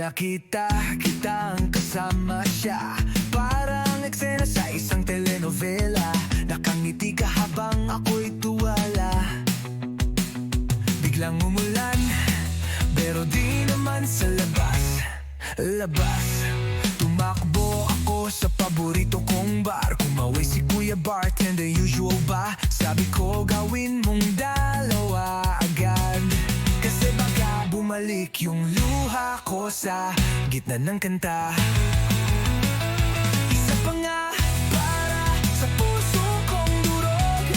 nakita kitang kasama siya, parang eksena sa isang telenovela. Nakangiti ka habang ako'y tuwala. Biglang umulan, pero di naman sa labas. Tumakbo ako sa paborito kong bar. Kumaway si Kuya Bartender, usual ba? Sabi ko gawin mong dalawa agad, kasi baka bumalik yung luha ko sa gitna ng kanta. Isa pa nga para sa puso kong durog.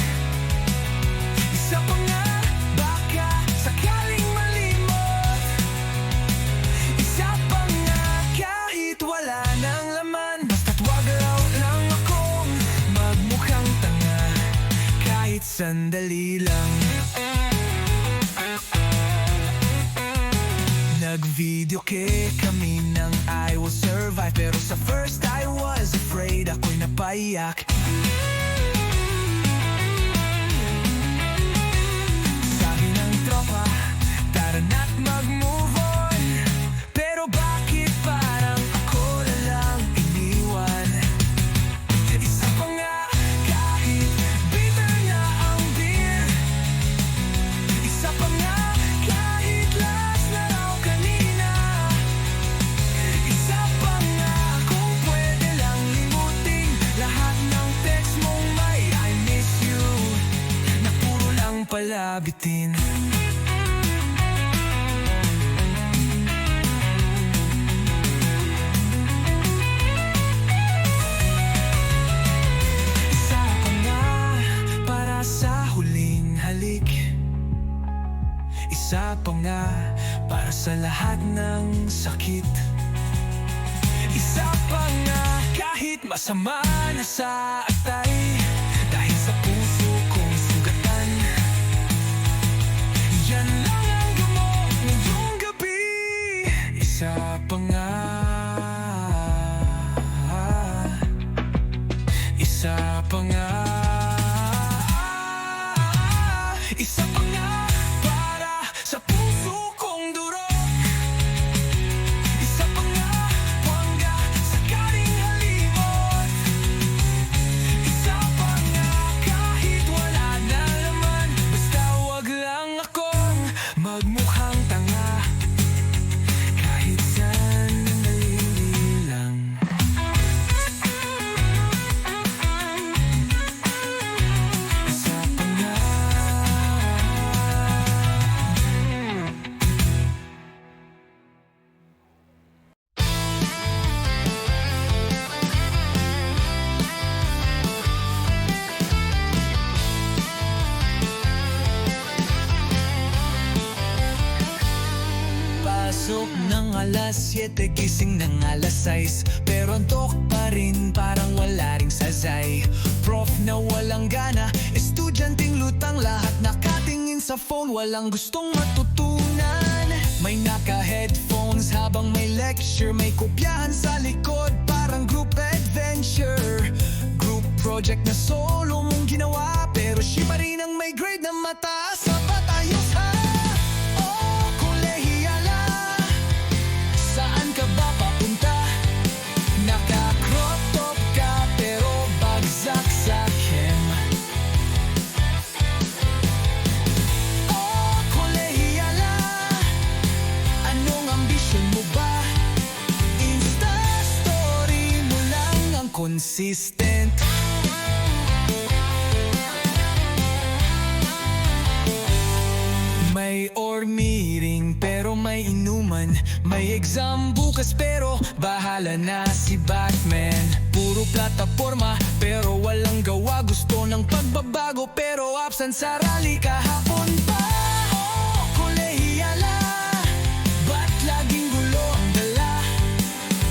Isa pa nga baka sakaling malimot. Isa pa nga kahit wala nang laman, basta't wag raw lang akong magmukhang tanga kahit sandali lang. Nag-video kami ng I Will Survive, pero sa first I was afraid, ako'y napaiyak. Sabi ng tropa, tara na't mag-move on. Pero bakit parang ako na lang iniwan? Isa pa nga kahit bitter na ang beer. Isa pa nga kahit last na raw kanina. Isa pa nga kung pwede lang limutin lahat ng text mong may I miss you, na puro lang pala bitin. Isa pa nga para sa huling halik. Isa pa nga para sa lahat ng sakit. Isa pa nga kahit masama na sa atay, dahil sa puso kong sugatan. Yan lang ang gamot ngayong gabi. Isa pa nga. Isa pa nga. Isa pa nga para sa puso kong durog. Isa pa nga hangga sakaling halimot. Isa pa nga kahit wala na laman, basta wag lang akong magmukhang tanga kahit sandali lang. Isa pa nga. Pasok ng alas 7, gising ng alas 6, pero antok pa rin, parang wala ring sasay. Prof na walang gana, estudyanteng lutang, lahat nakatingin sa phone, walang gustong matutunan. May naka-headphones habang may lecture, may kopyahan sa likod, parang group adventure. Group project na solo mong ginawa, pero siya pa rin ang may grade na mataas. Sapat ayos ha? Oh, kolehiyala, saan ka ba papunta? Naka-crop top ka pero bagsak sa chem. Oh, kolehiyala, anong ambisyon mo ba? Insta story mo lang ang consistent. May org meeting pero may inuman. May exam bukas pero bahala na si Batman. Puro plataforma pero walang gawa. Gusto ng pagbabago pero absent sa rally kahapon pa. Oh, kolehiyala, ba't laging gulo ang dala?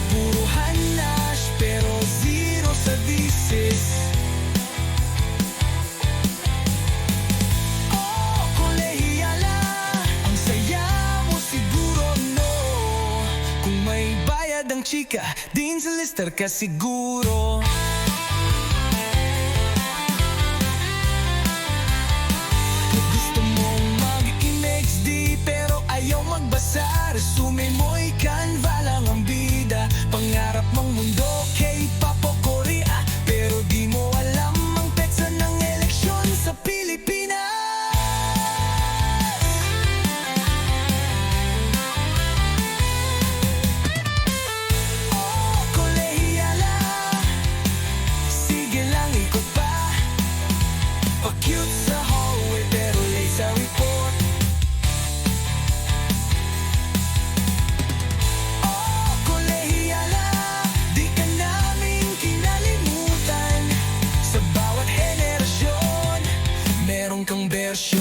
Puro hanash pero zero sa thesis. Oh, kolehiyala, ang saya mo siguro, no? Kung may bayad ang chika, din sa lister ka siguro. Gusto mong mag-image di pero ayaw magbasa. Resume mo'y Canva lang.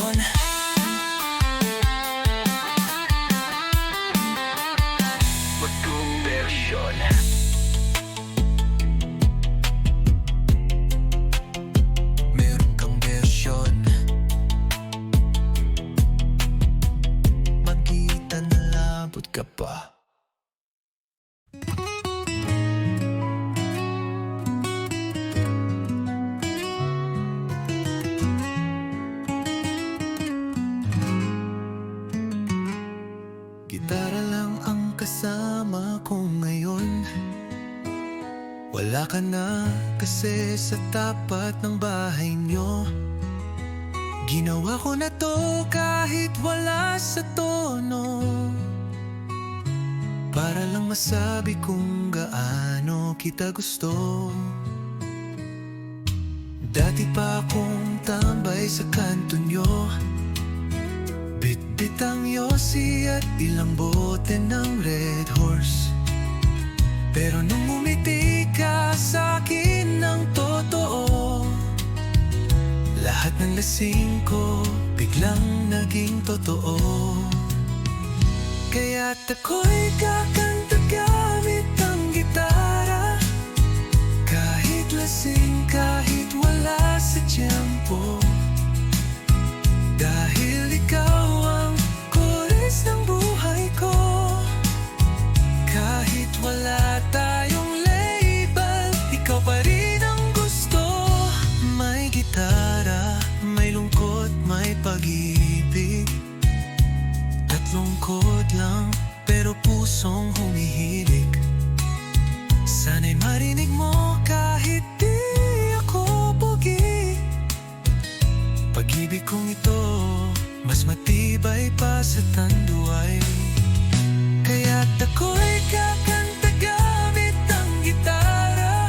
version. Bagong version. Meron kang version. Magkita na labot ka pa. Gitara lang ang kasama ko ngayon. Wala ka na kasi sa tapat ng bahay nyo. Ginawa ko na to kahit wala sa tono, para lang masabi kung gaano kita gusto. Dati pa akong tambay sa kanto nyo, bitbit ang yosi at ilang bote ng Red Horse. Pero nung umiti ka sa'kin ng totoo, lahat ng lasing ko biglang naging totoo. Kaya't ako'y kakanta gamit ang gitara, kahit lasing, kahit wala sa tiyempo. Dahil ikaw ang kores ng buhay ko, kahit wala tayong label, ikaw pa rin ang gusto. May gitara, may lungkot, may pag-ibig. Tatlong chord lang, pero pusong humihilig. Sana'y marinig mo kahit di ako pogi. Pag-ibig kong ito, mas matibay pa sa tanduay. Kaya't ako'y kakanta gamit ang gitara,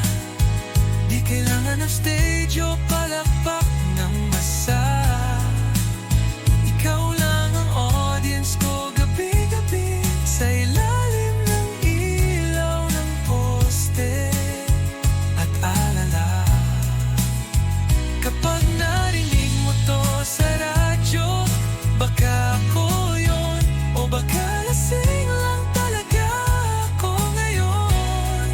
di kailangan ng stage o palakpak ng masa. Ikaw lang ang audience ko gabi-gabi, sa ilalim ng ilaw ng poste at alala. Kapag narinig mo to sa radyo, baka ako yun, o baka lasing lang talaga ako ngayon.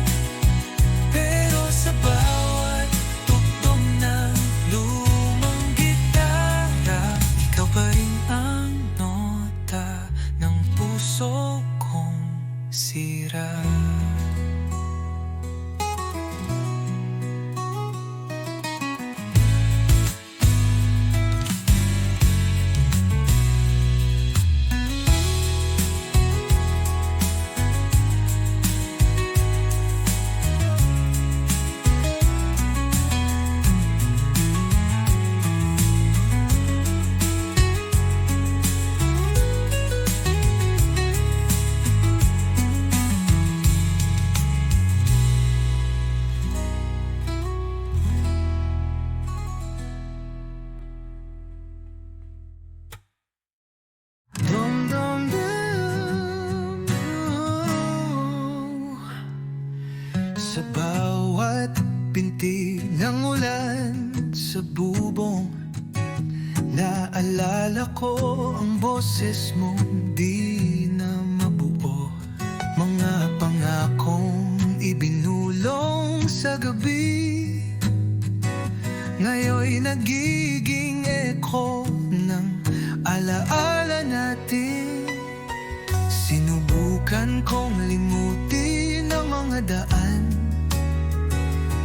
Pero sa bawat tugtog ng lumang gitara, ikaw pa rin ang nota ng puso kong sira. Sa bawat binti ng ulan sa bubong, naalala ko ang boses mong di na mabuo. Mga pangakong ibinulong sa gabi, ngayon'y nagiging echo ng alaala natin. Sinubukan kong limutin ang mga daan,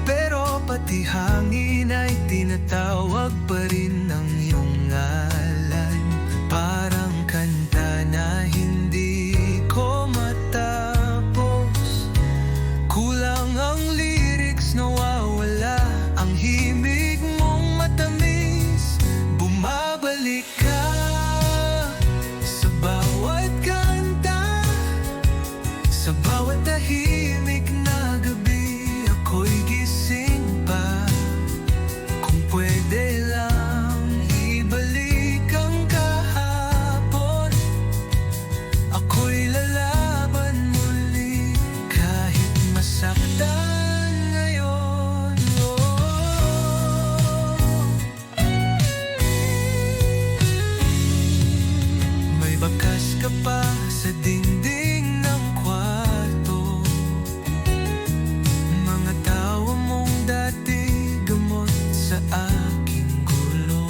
pero pati hangin ay tinatawag pa rin ang iyong ngalan. Parang kanta na hindi ko matapos, kulang ang lyrics, nawawala ang himig mong matamis. Bumabalik ka sa bawat kanta, sa bawat tahimik na gabi. Ako'y gising pa, kung pwede lang pa sa dingding ng kwarto. Mga tawa mong dati gamot sa aking gulo.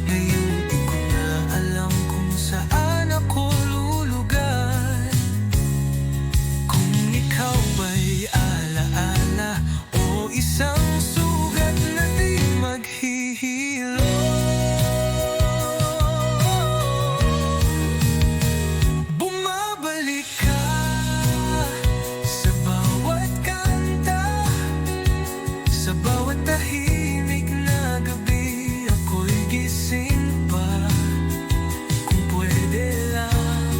Ngayon di ko na alam kung saan ako lulugar. Kung ikaw ba'y alaala o isang sugat na di maghihilo. Bumabalik ka sa bawat kanta, sa bawat tahimik na gabi. Ako'y gising pa. Kung pwede lang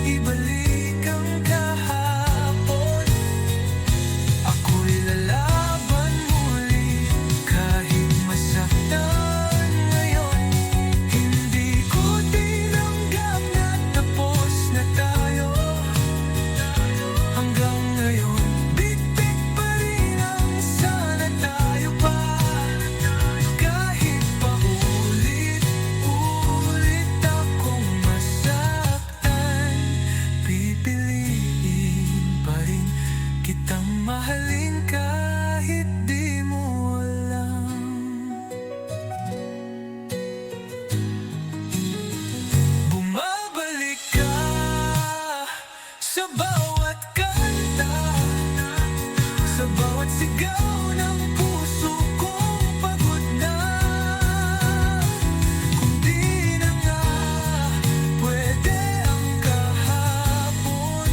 ibalik ang kahapon, ako'y lalaban muli kahit masaktan ngayon. Hindi ko tinanggap na tapos na tayo. Hanggang ngayon, bit-bit pa rin ang sana tayo pa. Kahit pa ulit-ulit akong masaktan, pipiliin pa rin kitang mahalin kahit di mo alam. Bumabalik ka sa bawat kanta, sa bawat sigaw ng puso kong pagod na. Kung di na nga pwede ang kahapon,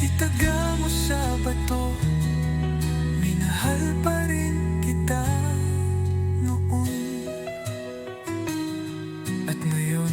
itaga mo sa bato. Minahal pa rin kita noon at ngayon.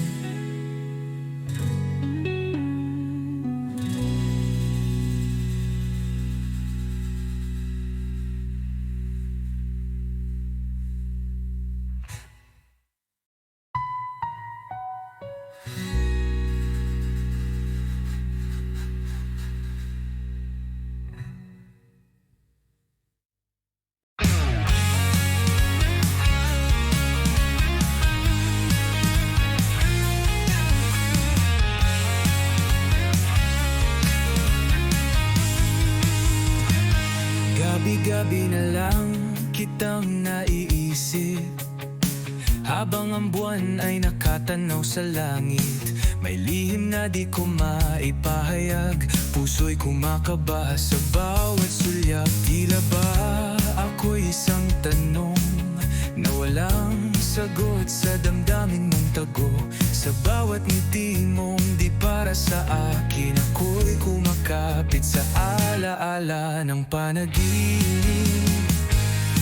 Gabi-gabi na lang kitang naiisip, habang ang buwan ay nakatanaw sa langit. May lihim na di ko maipahayag, puso'y kumakaba sa bawat sulyap. Tila ba ako'y isang tanong na walang sagot sa damdamin mong tago. Sa bawat ngiti mong di para sa akin, ako'y kumakapit sa alaala ng panaginip.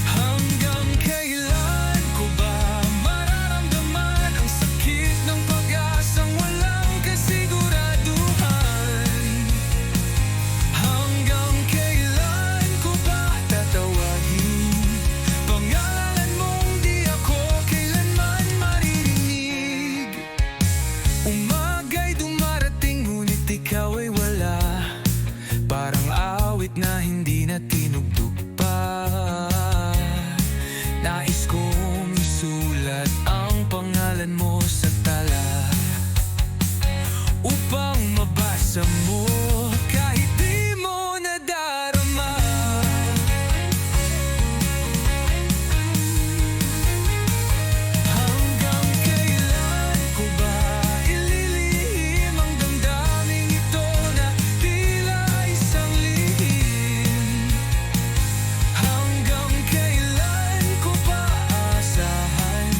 Hanggang kailan ko ba mararamdaman ang sakit ng pag-asang walang kasiguraduhan? Hanggang kailan ko ba tatawagin pangalan mong di ako kailanman maririnig? Umaga'y dumarating ngunit ikaw ay wala, parang awit na hindi na tinugtog pa. Nais kong isulat ang pangalan mo sa tala upang mabasa mo kahit di mo nadarama. Hanggang kailan ko ba ililihim ang damdaming ito na tila isang lihim? Hanggang kailan ko ba aasahan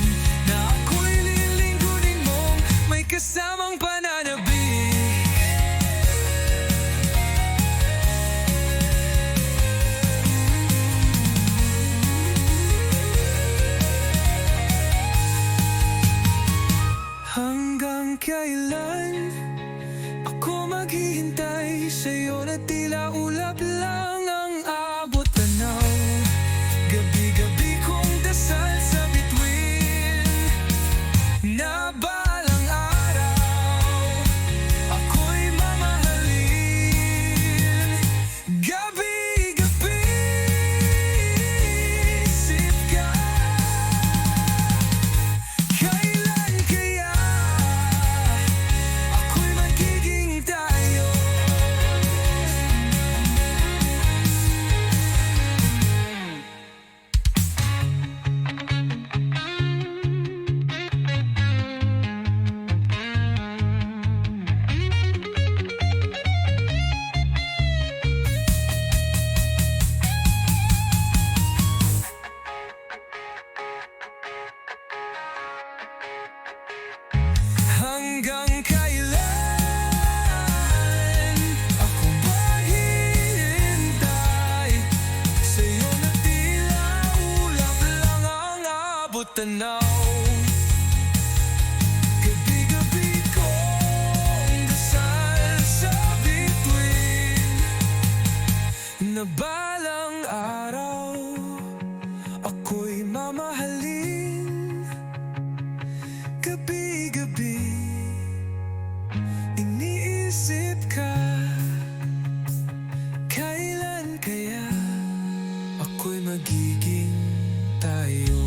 na ako'y lilingkurin mong may kasamang pananabik? Hanggang kailan ako maghihintay sa'yo na tila ulap lang ang abot tanaw? Gabi-gabi kong dasal sa bituin na balang araw ako'y mamahalin. Gabi-gabi isip ka, kailan kaya gabi-gabi iniisip ka. Kailan kaya ako'y magiging tayo?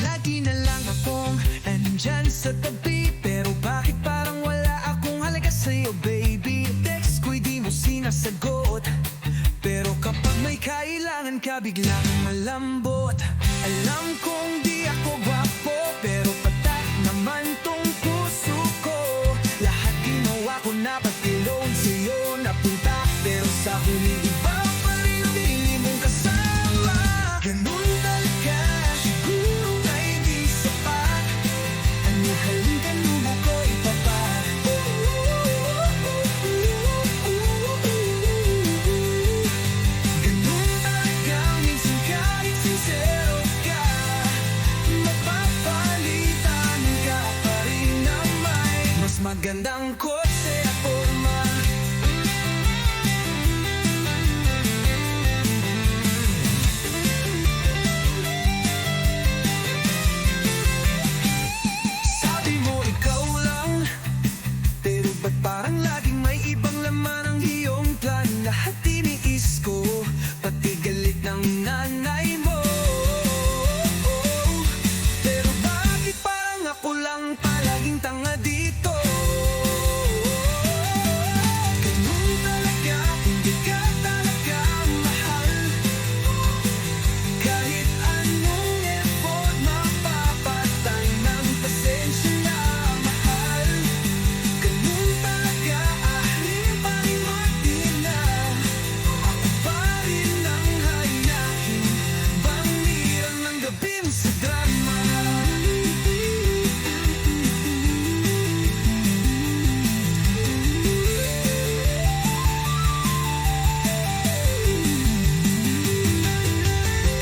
Lagi na lang akong andyan sa tabi, pero bakit parang wala akong halaga sa'yo, baby? Text ko'y di mo sinasagot, pero kapag may kailangan ka biglang malambot. Alam kong di ako gwapo, pero patak naman tong puso ko. Lahat ginawa ko na pati loan sa'yo napunta, pero sa huli iba pa rin ang pinili mong kasama. Ganun talaga, siguro ay di sapat. Ano halikan mo ko ipapat? Ganun talaga, minsan kahit sincero ka, mapapalitan ka pa rin na may mas magandang kotse at forma. Sabi mo ikaw lang, pero ba't parang laging may ibang laman ang iyong plan? Lahat tiniis ko, pati galit ng nanay mo. Pero bakit parang ako lang palaging tanga dito? Ganun talaga, hindi ka talaga mahal. Kahit anong effort, mapapatay ng pasensya na mahal. Ganun talaga, ahli pa rin magdilaw. Ako pa rin ang hanahin, bangirang ng gabi sa drama.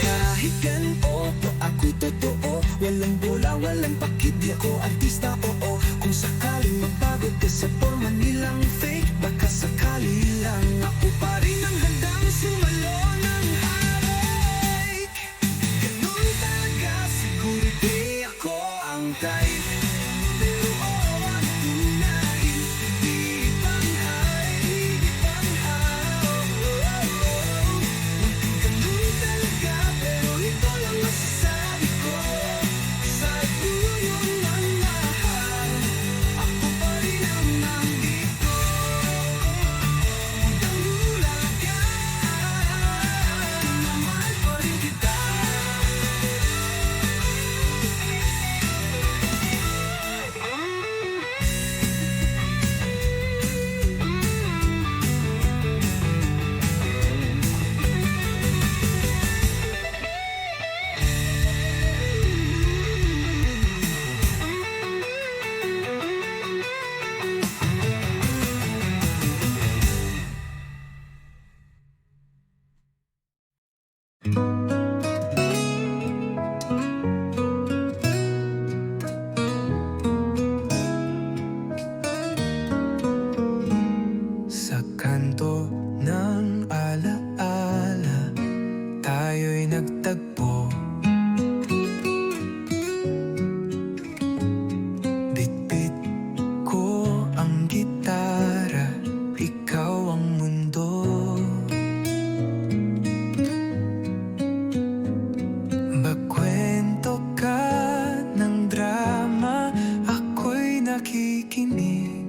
Kahit ganito, ako'y totoo. Walang bola, walang pakit, di ako artista, oo. Kung sakaling mapagod ka sa forma nilang fake, baka sakali lang ako pa rin ang handang sumalo ng halik. Ganun talaga, siguro di ako ang type, pero oo ang tunay. Di panghay, di panghay. Ganun talaga, pero ito lang masasabi ko. Sa dulo ng mahal, ako pa rin ang nandito. Hanggang hula ka, mahal pa rin kita. Sa kanto ng alaala, tayo'y nagtagpo. Bitbit ko ang gitara, ikaw ang mundo. Magkwento ka ng drama, ako'y nakikinig.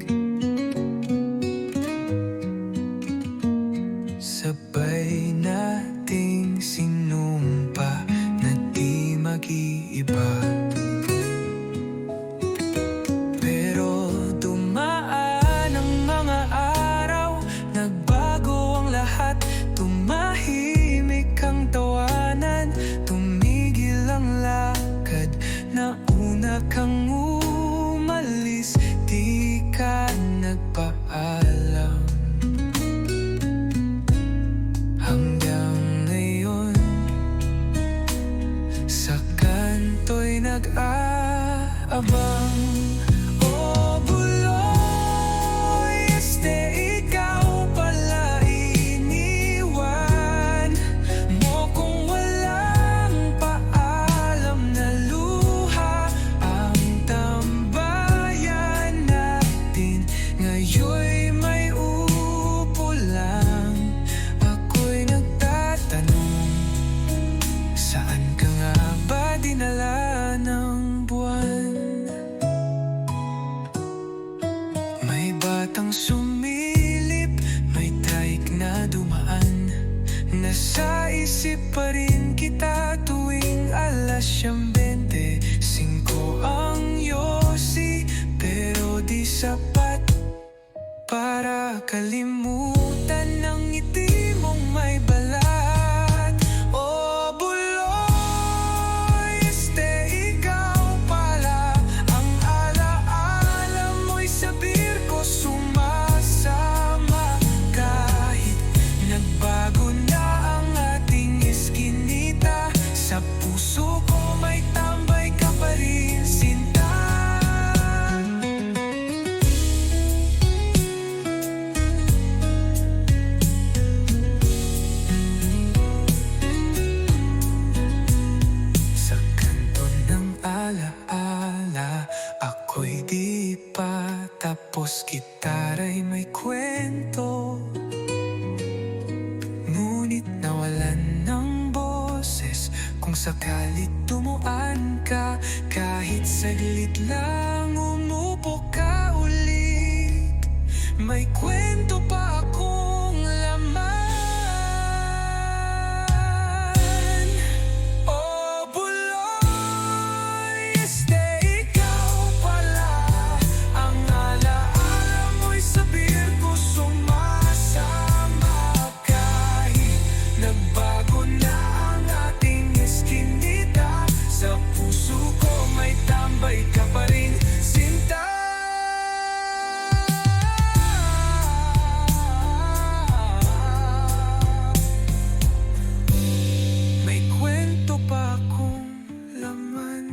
Sabay nating sinumpa na di mag-iiba. Pero dumaan ang mga araw, nagbago ang lahat. Tumahimik ang tawanan, tumigil ang lakad. Nauna kang umalis, di ka nagpaalam. Hanggang ngayon, sa kanto'y nag-aabang. Oh, buloy, ikaw pala iniwan mo kung walang paalam na luha. Ang tambayan natin ngayon'y may upo lang. Ako'y nagtatanong, saan ka nga ba dinala ng buwan? May batang sumilip, may trike na dumaan. Nasa isip pa rin kita tuwing 5:25 ang yosi. Pero di sapat para kalimutan ng ngiti mong may balat. Oh, buloy, ikaw pala. Ang alaala mo'y sa birko sumasama. Kahit nagbago na ang ating eskinita, sa puso ko may tambay ka pa rin, sinta. Sa kanto ng alaala, ako'y di pa tapos. Gitara'y may kwento, ngunit nawalan ng boses. Kung sakalit tumuan ka, kahit saglit lang umupo ka ulit, may kwento pa akong laman. Oh, buloy, ikaw pala. Ang alaala mo'y sa birko sumasama. Kahit nagbago na ang ating eskinita, sa puso ko may tambay ka pa rin, sinta. May kwento pa akong laman.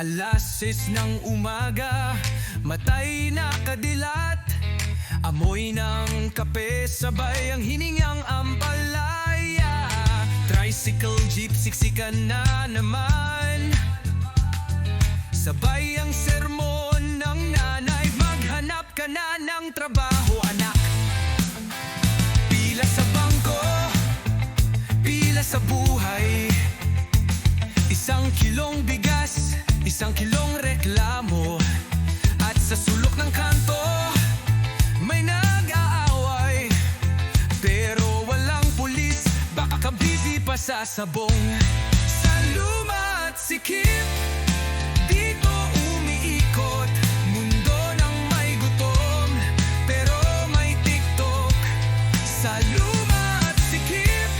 Alas 6 ng umaga, matay nakadilat. Amoy ng kape, sabay ang hiningang ampalaya. Tricycle, jeep, siksikan na naman. Sabay ang sermon ng nanay, maghanap ka na ng trabaho, anak. Pila sa bangko, pila sa buhay. 1 kilong bigas, 1 kilong reklamo. At sa sulok ng kanto, may nag-aaway. Pero walang pulis, baka busy pa sa sabong. Sa luma at sikip, dito umiikot. Mundo ng may gutom, pero may TikTok. Sa luma at sikip,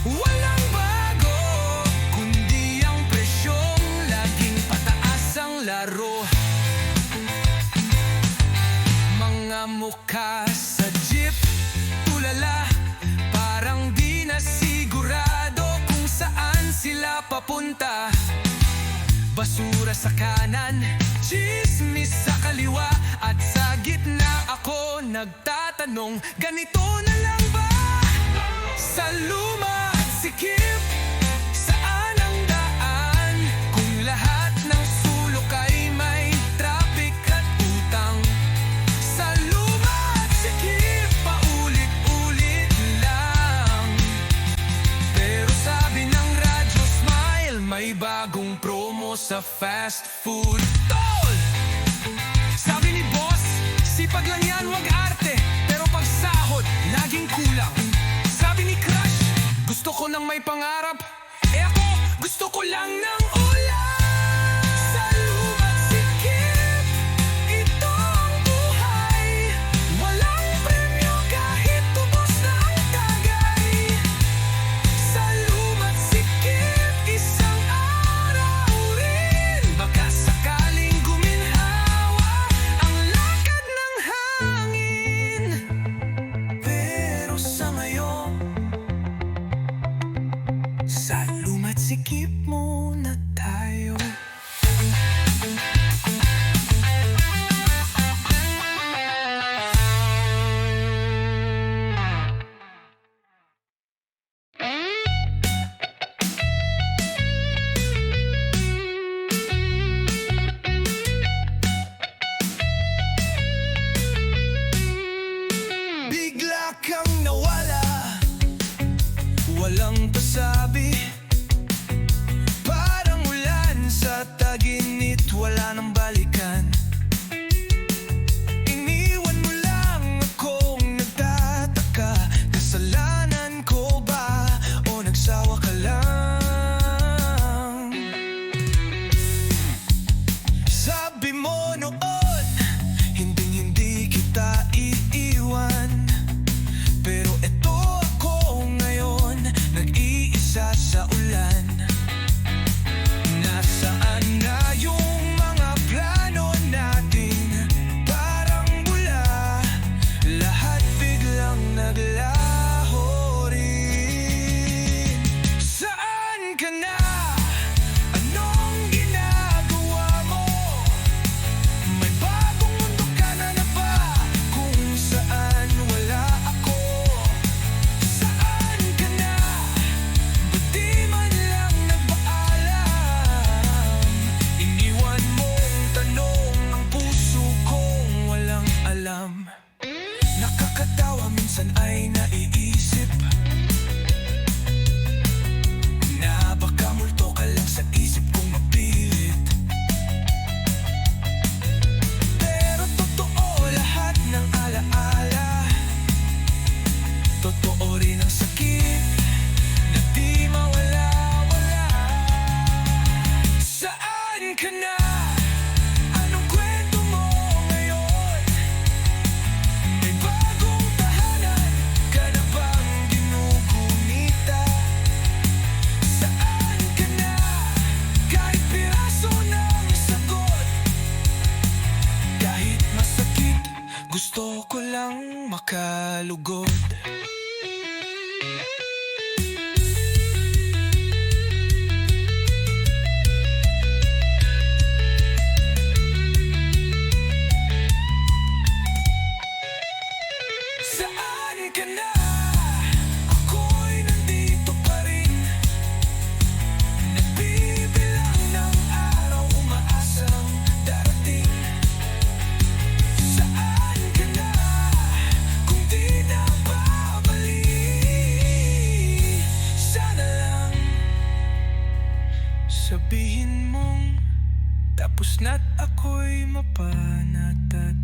walang bago, kundi ang presyong laging pataas ang laro. Mga mukha sa jeep, tulala, parang di na sigurado kung saan sila papunta. Basura sa kanan, chismis sa kaliwa, at sa gitna ako nagtatanong, ganito na lang ba? Sa luma at sikip, saan ang daan? Kung lahat ng sulok ay may traffic at utang. Sa luma at sikip, paulit-ulit lang. Pero sabi ng radyo Smile, may bagong promo sa fast food. Tol! Sabi ni boss, sipag lang yan, wag arte. Pero pag sahod, laging kulang. Sabi ni Crush, gusto ko nang may pangarap. Eh ako, gusto ko lang ng muna tayo. Bigla kang nawala, walang pasabi. Parang ulan sa taginit, wala nang balikan. Iniwan mo lang akong nagtataka. Kasalanan ko ba o nagsawa ka lang? Sabi mo noon, hindi kita iiwan. Pero eto ako ngayon, nag-iisa sa ulan. Nasaan na yung mga plano natin? Parang bula, lahat biglang naglaho rin. Saan ka na? Anong ginagawa mo? May bagong mundo ka na ba? Kung saan wala ako? Saan ka na? Ba't di man lang nagpaalam? Iniwan mong tanong ang puso kong walang alam. Nakakatawa, minsan ay naiisip na baka multo ka lang sa isip kong mapilit. Pero totoo lahat ng alaala. Totoo rin ang sakit na di mawala-wala. Saan ka na? Anong kwento mo ngayon? May bagong tahanan ka na bang ginugunita? Saan ka na? Kahit piraso ng sagot, kahit masakit, gusto ko lang makalugod. Saan ka na? Ako'y nandito pa rin. Nagbibilang ng araw, umaasang darating. Saan ka na? Kung di na babalik, sana lang sabihin mong tapos na't ako'y mapanatag.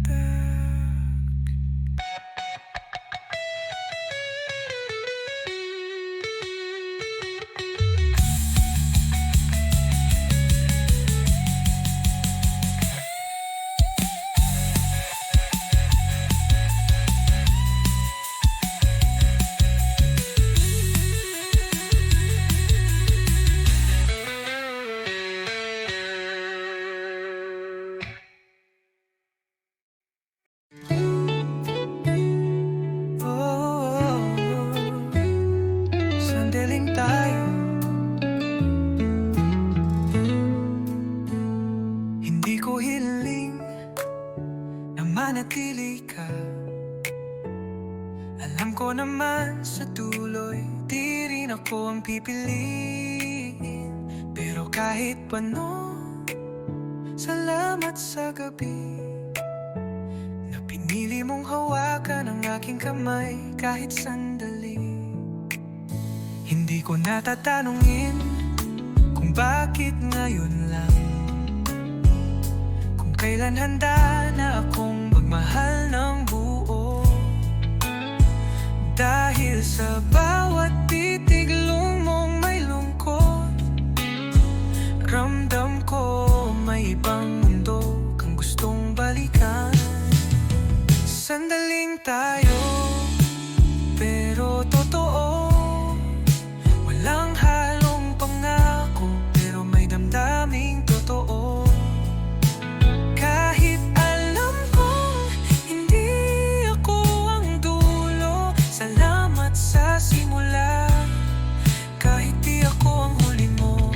Sandaling tayo, hindi ko hiling na manatili ka. Alam ko naman sa tuloy, di rin ako ang pipiliin. Pero kahit paano, salamat sa gabi na pinili mong hawakan ang aking kamay kahit sandali. Hindi ko natatanungin kung bakit ngayon lang, kung kailan handa na akong magmahal ng buo. Dahil sa bawat titig mong may lungkot, ramdam ko may ibang mundo kang gustong balikan. Sandaling tayo, pero totoo. Walang halong pangako, pero may damdaming totoo. Kahit alam kong hindi ako ang dulo, salamat sa simula. Kahit di ako ang huli mo,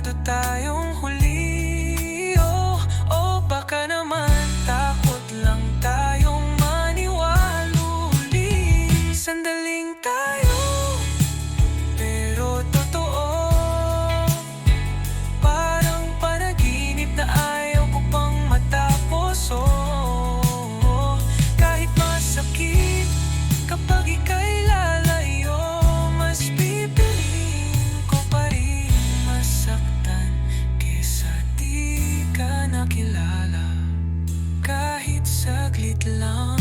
sigurado tayong huli. O baka naman takot lang tayong maniwaluli. Sandaling tayo, pero totoo. Parang panaginip na ayaw ko pang matapos. Kahit masakit kapag ika'y lalayo, mas pipiliin ko pa rin masaktan kesa di ka nakilala. Kahit saglit lang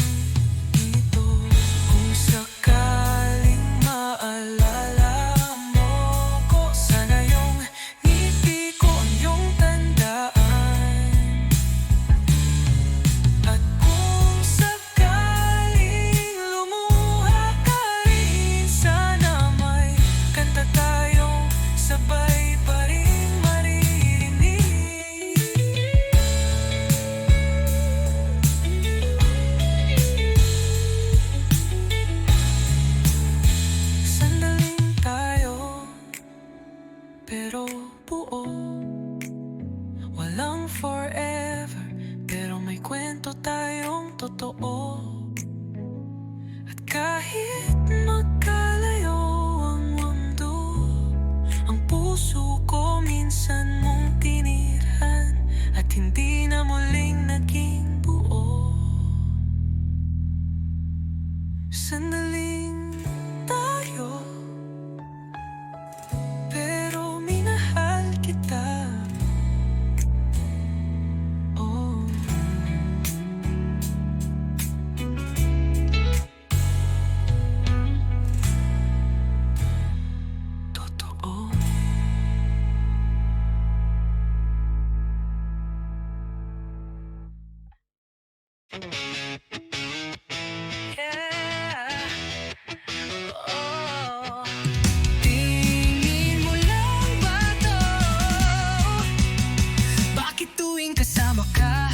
ito, kung sakaling maalala mo ko, sana yung ngiti ko ang iyong tandaan. At kung sakaling lumuha ka rin, sana may kanta tayong sabay pa rin maririnig. Sandaling tayo, pero buo. Walang forever, pero may kwento tayong totoo. At kahit magkalayo ang mundo, ang puso ko minsan mong tinirhan, at hindi na muling naging buo. Sandaling tayo, pero minahal kita. Oh, totoo. Yeah. Oh. Tingin mo lang ba to? Bakit tuwing kasama ka,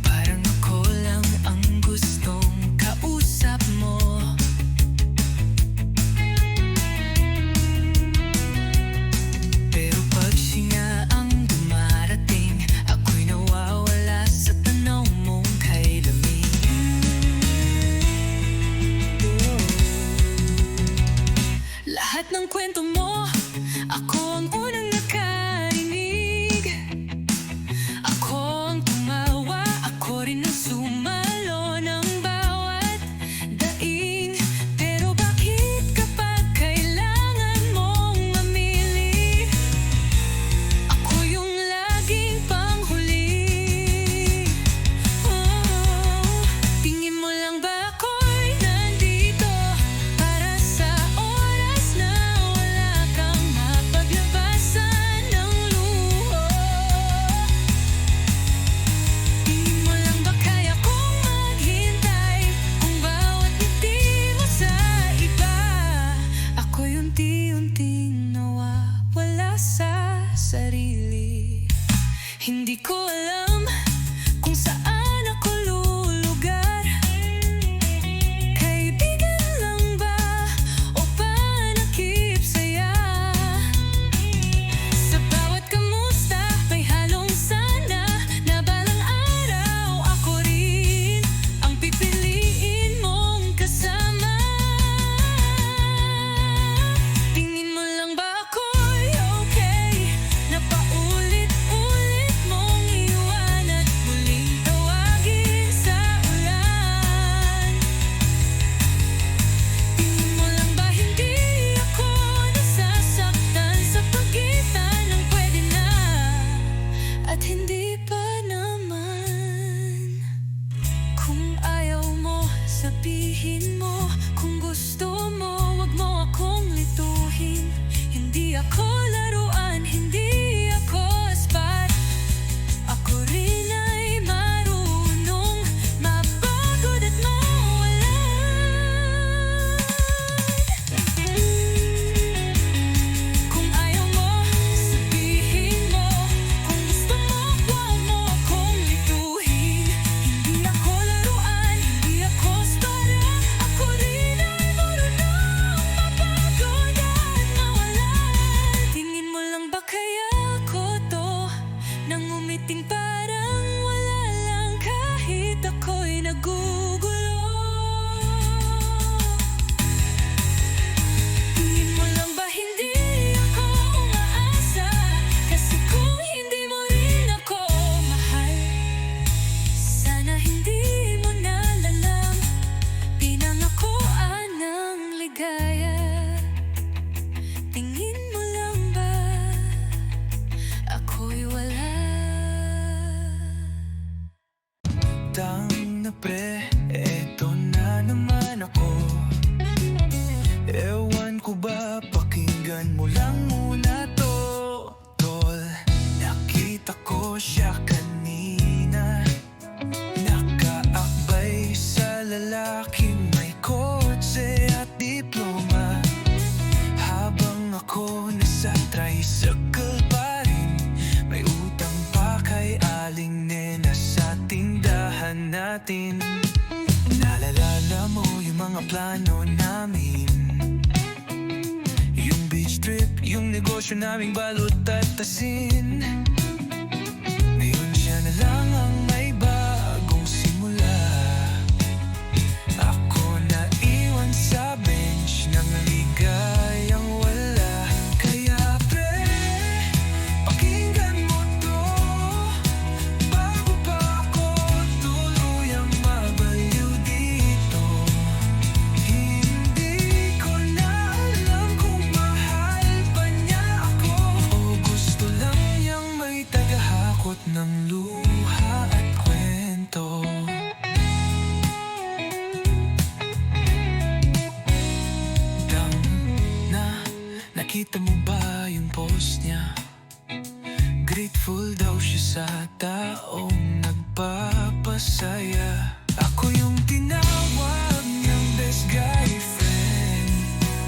parang ako lang ang gustong kausap mo? Pero pag siya ang dumarating, ako'y nawawala sa tanaw mong kay lamig. Lahat ng kwento mo, ako ang unang nakarinig. Ako ang tumawa, ako rin ang sumalo ng bawat daing. Pero bakit kapag kailangan mong mamili, ako yung laging panghuli? Tingin mo lang ba ako'y nandito para sa oras na wala siya kanina, nakaakbay sa lalaking may kotse at diploma. Habang ako nasa tricycle pa rin, may utang pa kay Aling Nena sa tindahan natin. Naalala mo yung mga plano namin, yung beach trip, yung negosyo naming balot at asin. Ngayon siya na lang ang may bagong simula. Ako na iwan sa bench ng ligayang wala. Kaya pre, pakinggan mo to, bago pa ako tuluyang mabaliw dito. Hindi ko na alam kung mahal pa niya ako, o gusto lang niyang may tagahakot ng luha at kwento. Dang na, nakita mo ba yung post niya? Grateful daw siya sa taong nagpapasaya. Ako yung tinawag niyang best guy friend,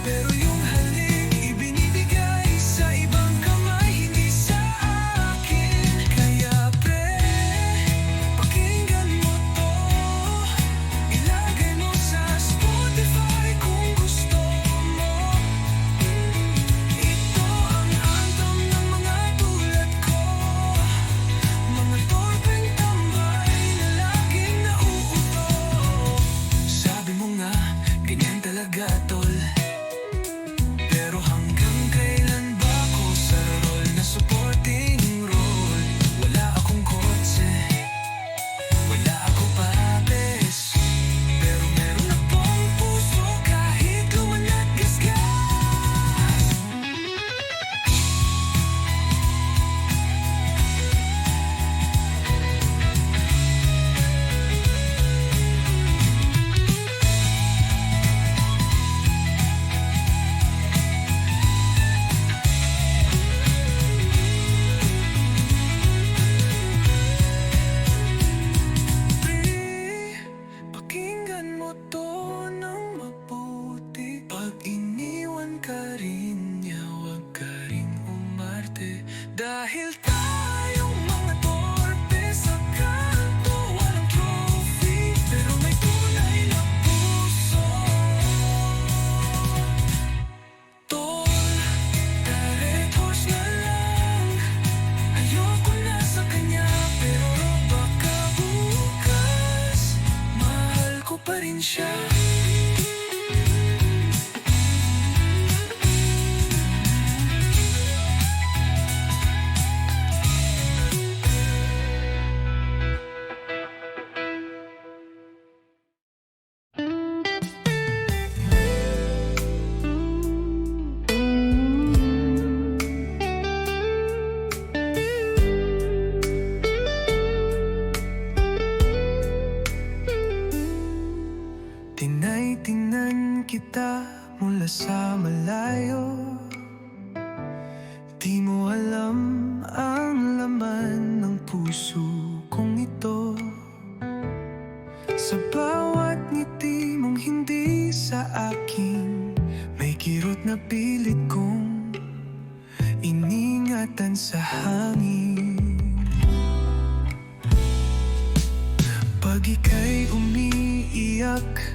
pero yung halik ibinibigay sa ibang kamay, hindi sa akin. Kaya pre, pakinggan mo to, ilagay mo sa Spotify kung gusto mo. Ito ang anthem ng mga tulad ko, mga torpeng tambay na laging nauuto. Sabi mo nga, ganyan talaga tol, pero hanggang kailan ba ako sa role na supporting role? Wala akong kotse, wala akong papes, pero meron akong puso kahit lumanat gasgas. Pakinggan mo to ng mabuti, pag iniwan ka rin niya, huwag ka rin umarte. Dahil tayong mga torpe sa kanto, walang trophy, pero may tunay na puso. Tol, tarehos na lang, ayoko na sa kanya, pero baka bukas mahal ko pa rin siya. Tinay-tingnan kita mula sa malayo, di mo alam ang laman ng puso kong ito. Sa bawat ngiti mong hindi sa akin, may kirot na pilit kong iningatan sa hangin. Pag ika'y umiiyak,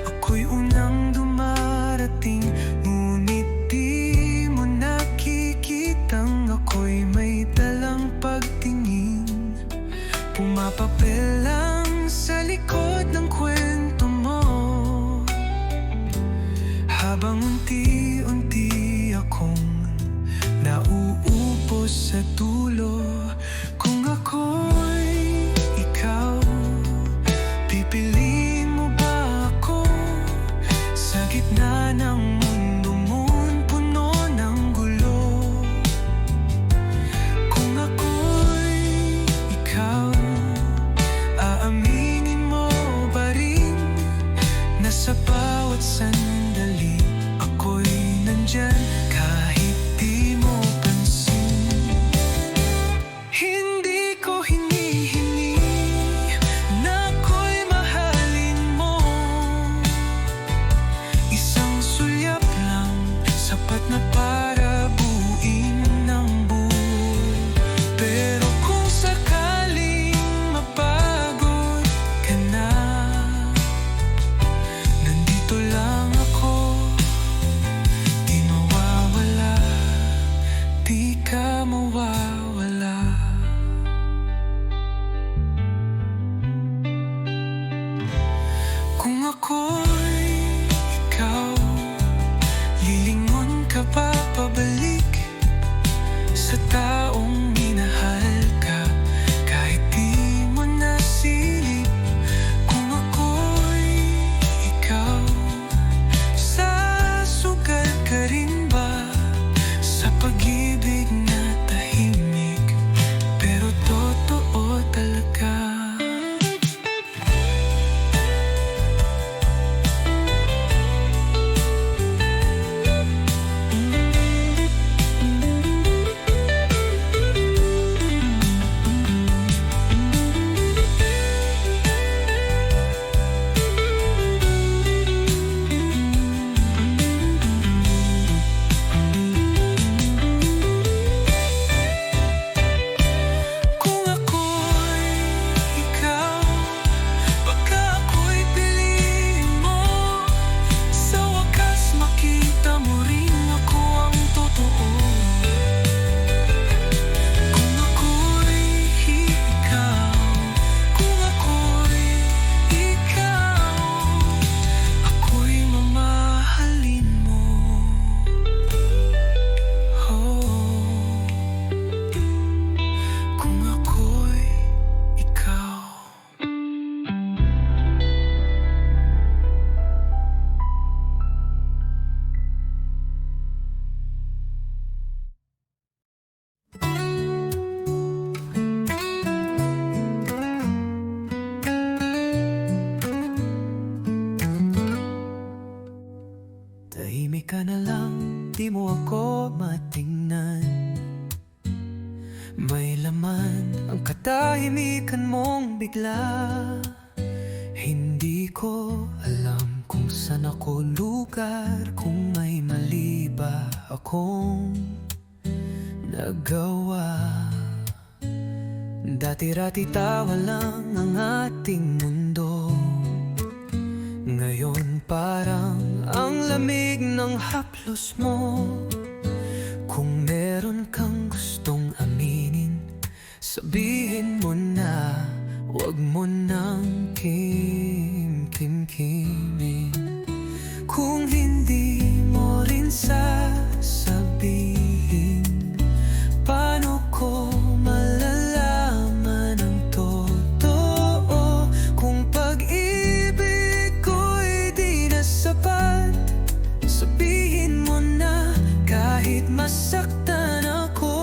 ako'y unang dumarating, ngunit di mo nakikitang ako'y may dalang pagtingin. Pumapapel lang sa likod ng kwento mo, habang unti-unti akong nauupos sa dulo. Kung ako'y ikaw, pipiliin mo ba ako ako'y ikaw, lilingon ka ba pabalik sa taong minahal ka kahit di mo nasilip? Kung ako'y ikaw, sasugal ka rin ba sa pag-ibig na tahimik pero totoo talaga? Tahimik ka na lang, di mo ako matingnan. May laman ang katahimikan mong bigla. Hindi ko alam kung saan ako lugar, kung may mali ba akong nagawa. Dati-rati tawa lang ang ating mundo, ngayon parang ang lamig ng haplos mo. Kung meron kang gustong aminin, sabihin mo na, wag mo nang kimkimin. Kung hindi mo rin sasabihin, paano ko malalaman ang totoo? Kung pag-ibig ko'y di na sapat, sabihin mo na kahit masaktan ako.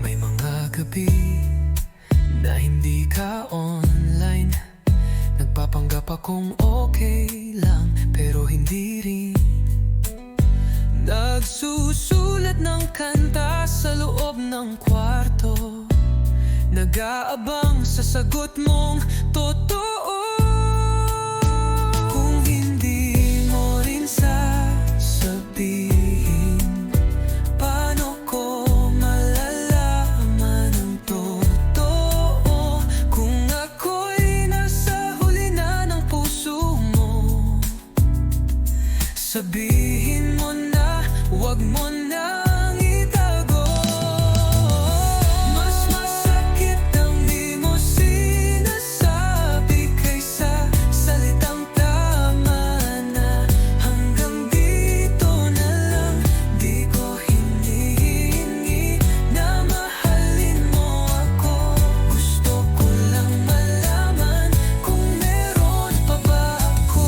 May mga gabi na hindi ka online, nagpapanggap akong okay lang pero hindi rin. Nagsusulat ng kanta sa loob ng kwarto, nag-aabang sa sagot mong totoo. Kung hindi mo rin sasabihin, paano ko malalaman ang totoo? Kung ako'y nasa huli na ng puso mo, sabihin mo na, wag mo nang itago. Mas masakit ang di mo sinasabi kaysa salitang tama na. Hanggang dito na lang, di ko hinihingi na mahalin mo ako. Gusto ko lang malaman kung meron pa ba ako.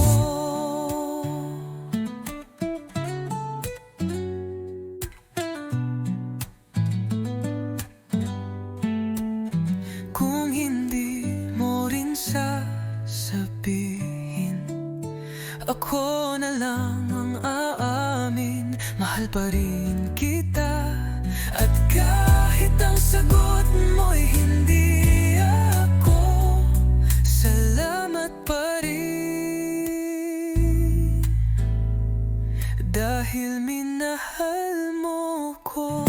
Kung hindi mo rin sasabihin, ako na lang ang aamin, mahal pa rin kita. At kahit ang sagot mo'y hindi ako, salamat pa rin, dahil minahal mo ko.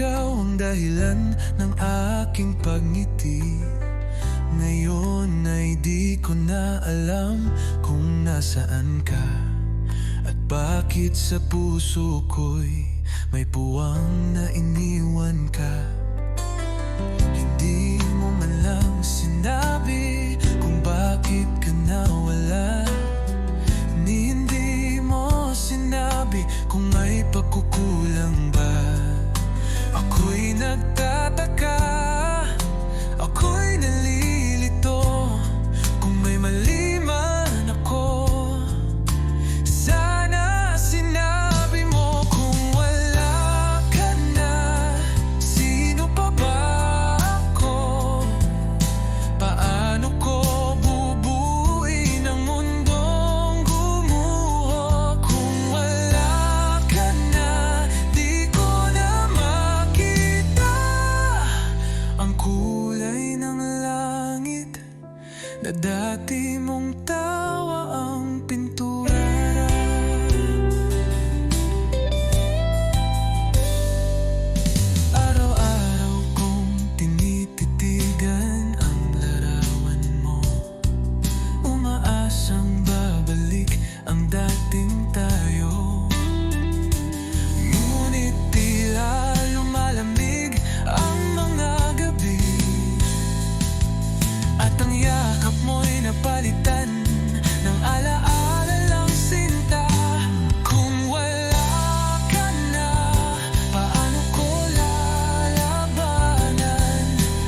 ikaw ang dahilan ng aking pagngiti. Ngayon ay di ko na alam kung nasaan ka, at bakit sa puso ko'y may puwang na iniwan ka. Hindi mo man lang sinabi kung bakit ka nawala, ni hindi mo sinabi kung may pagkukulang ba. Ako'y nagtataka, ako'y nalilito, kung may mali man ako. Sana sinabi mo kung wala ka na, sino pa ba ako? Paano ko bubuuin ang mundong gumuho? Kung wala ka na, di ko na makita ang kulay ng langit na dati mong tawa ang pintura. Araw-araw kong tinititigan ang larawan mo, umaasang babalik ang dating tayo. Ngunit tila lumalamig ang mga gabi, at ang yakap mo'y napalitan ng alaala lang sinta. Kung wala ka na, paano ko lalabanan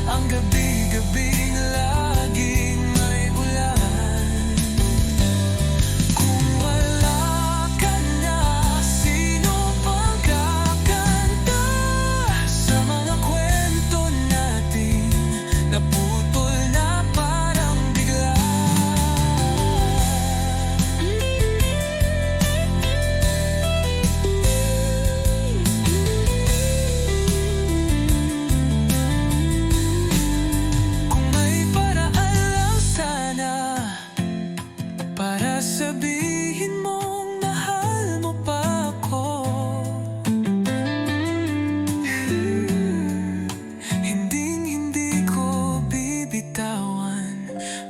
ang gabi-gabing laging may ulan? Kung wala ka na, sino pang kakanta sa mga kwento natin na putol na parang bigla? Kung may paraan lang sana para sabihin mong mahal mo pa ako, hinding-hindi ko bibitawan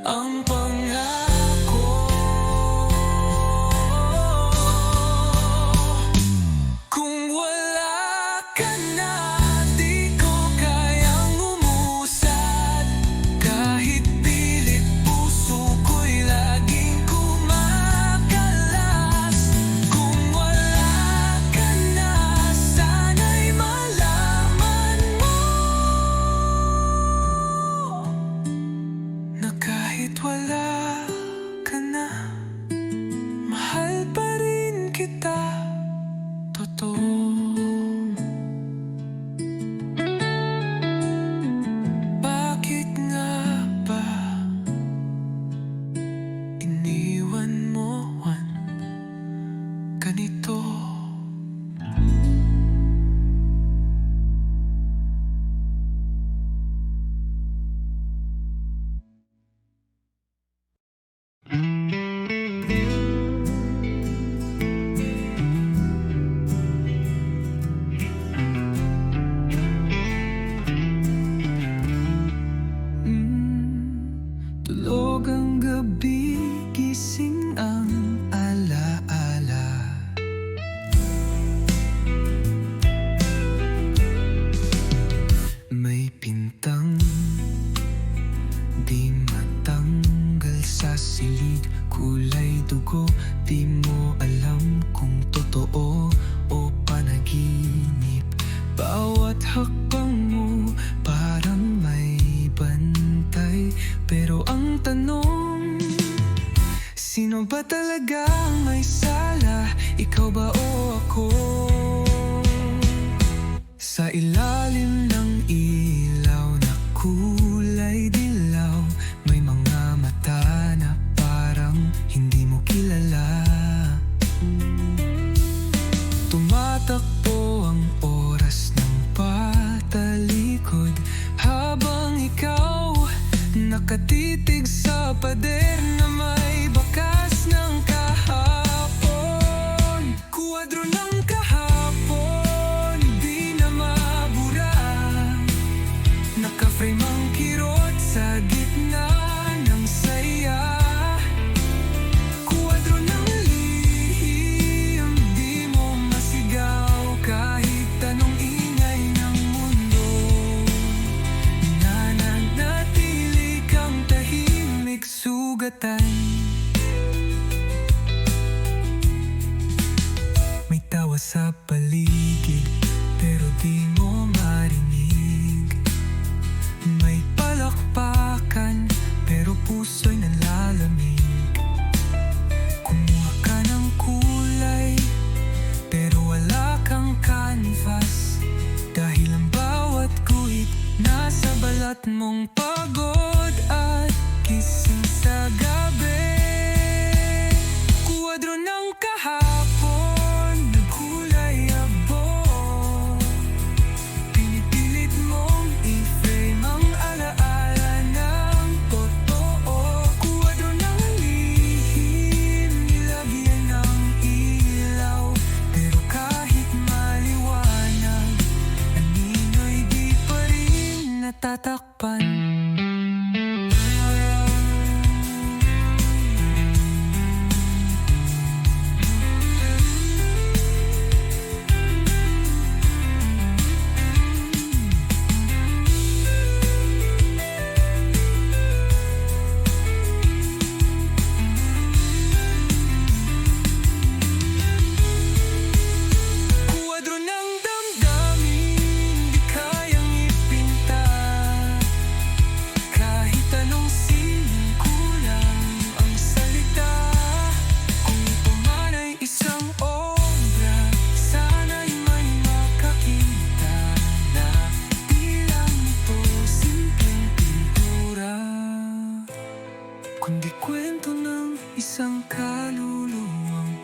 ang pangako. Kung wala ka na, di ko kayang umusad, kahit pilit puso ko'y laging kumakalas. Kung wala ka na, sana'y malaman mo na kahit wala ka na, mahal pa rin kita, totoo. Bakit nga ba iniwan mo Juan ganito? Tulog ang gabi, gising ang alaala. May pintang di matanggal sa silid, kulay dugo, di mo alam kung totoo o panaginip. Bawat hakbang mo parang may bantay, pero ang tanong, sino ba talaga ang may sala? Ikaw ba o ako? Sa ilalim ng ilaw na kulay dilaw, may mga mata na parang hindi mo kilala. Tumatakbo ang oras ng patalikod, habang ikaw nakatitig sa pader na may bakas ng kahapon. Kuwadro ng kahapon, di na mabura. sulat mong pagod at gising sa gabi. Kuwadro ng kahapon, nagkulay abo. Pinipilit mong i-frame ang alaala ng totoo. Kuwadro ng lihim, nilagyan ng ilaw. Pero kahit maliwanag, anino'y di pa rin natatakpan. Kuwadro ng damdamin, di kayang ipinta. Kahit anong sining kulang ang salita. Kung ito man ay isang obra, sana'y may makakita na di lang ito simpleng pintura, kundi kwento ng isang kaluluwang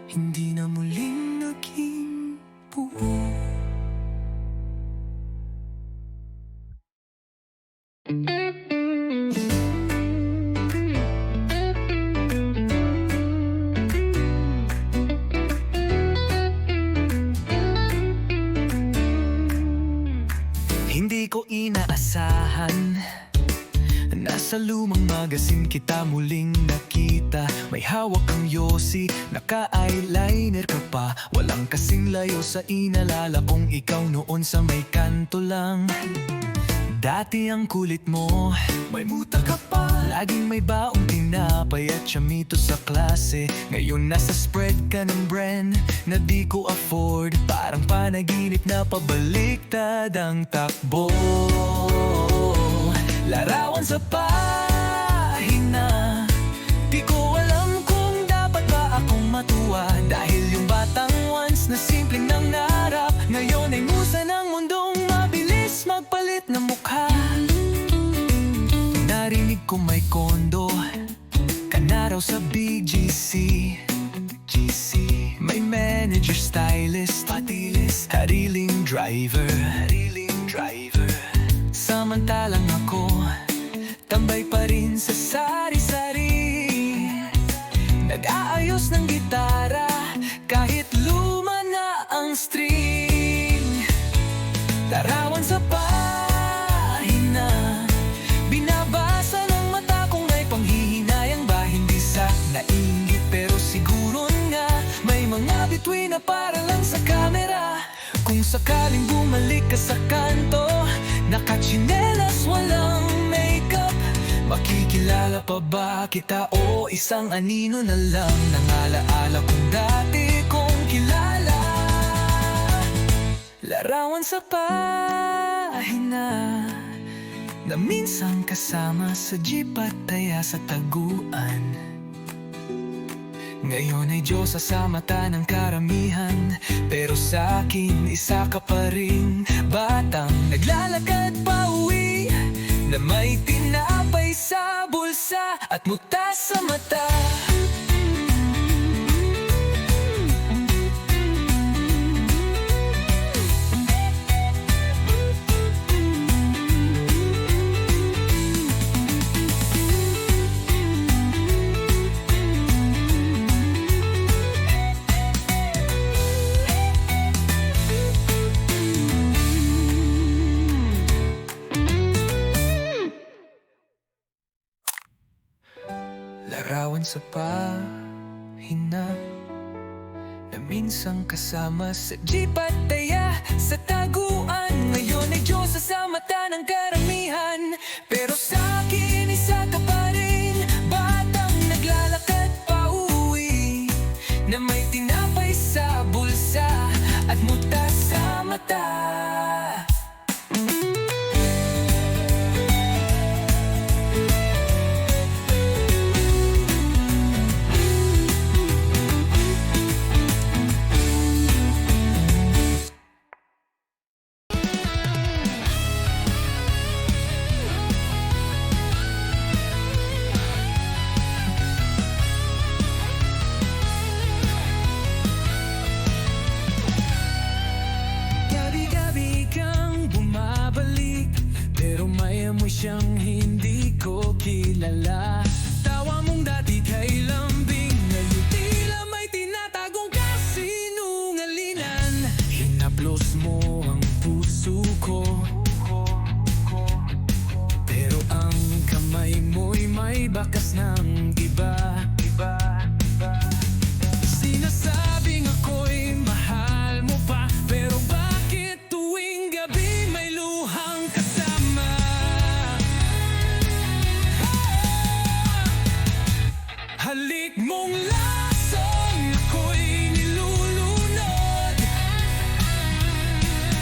hindi na muling naging buo. Hindi ko inaasahan, nasa lumang magasin kita muling nakita. May hawak kang yosi, naka-eyeliner ka pa. Walang kasing layo sa inalala kong ikaw noon sa may kanto lang. Dati ang kulit mo, may muta ka pa. Laging may baong tinapay at chamito sa klase. Ngayon nasa spread ka ng brand na di ko afford. Parang panaginip na pabaliktad ang takbo. Larawan sa pahina, di ko alam kung dapat ba akong matuwa. Dahil yung batang once na simpleng nangarap, ngayon ay musa ng mundong mabilis magpalit ng mukha. Narinig ko may kondo ka na raw sa BGC. May manager, stylist, patilis, hariling driver. Samantalang ako, tambay pa rin sa sari-sari. Nag-aayos ng gitara, kahit luma na ang string. Larawan sa pahina, binabasa ng mata kung may panghihinayang ba. Hindi sa nainggit pero siguro nga may mga bituin na para lang sa camera. Kung sakaling bumalik ka sa kanto, nakachinelas, walang makeup, makikilala pa ba kita o isang anino na lang ng alaala kung dati kong kilala. Larawan sa pahina, na minsan kasama sa jeep at taya sa taguan. Ngayon ay Diyosa sa mata ng karamihan, pero sa akin isa ka pa rin. Batang naglalakad pa uwi, na may tinapay sa bulsa at muta sa mata. Larawan sa pahina, na minsan kasama sa jeep at taya sa taguan. Ngayon ay Diyosa sa mata ng karamihan, pero sa akin isa ka pa rin. Batang naglalakad pa uwi, na may tinapay sa bulsa at muta sa mata. siyang hindi ko kilala. Tawa mong dati kay lambing, ngayon tila may tinatagong kasinungalingan. Hinaplos mo ang puso ko, pero ang kamay mo'y may bakas ng iba. Sinasabing ako'y mahal mo pa, pero bakit tuwing gabi may luhang kasama? Halik mong lason, ako'y nilulunod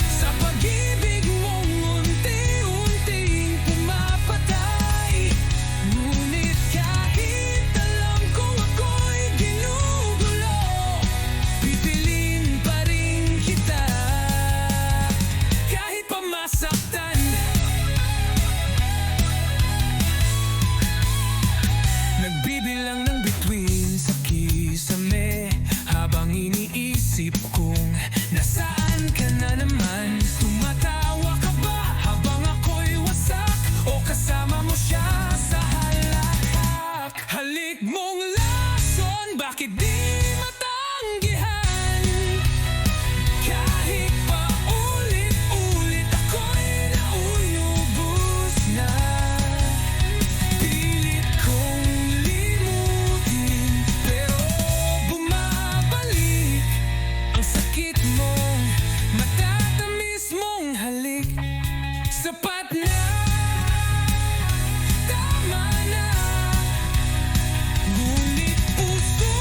sa pag-ibig mong unti-unting pumapatay. Ngunit kahit alam kong ako'y ginugulo, pipiliin pa rin kita kahit pa masaktan. Nagbibilang ng bituin sa kisame, habang iniisip kong nasaan ka na naman. Tumatawa ka ba habang ako'y wasak, o kasama mo siya sa halakak? Halik mong lason, bakit di matanggihan? Kahit pa ulit-ulit ako'y nauubos na. Pilit kong limutin, pero bumabalik ang sakit mong matatamis mong halik. Sapat na, tama na, ngunit puso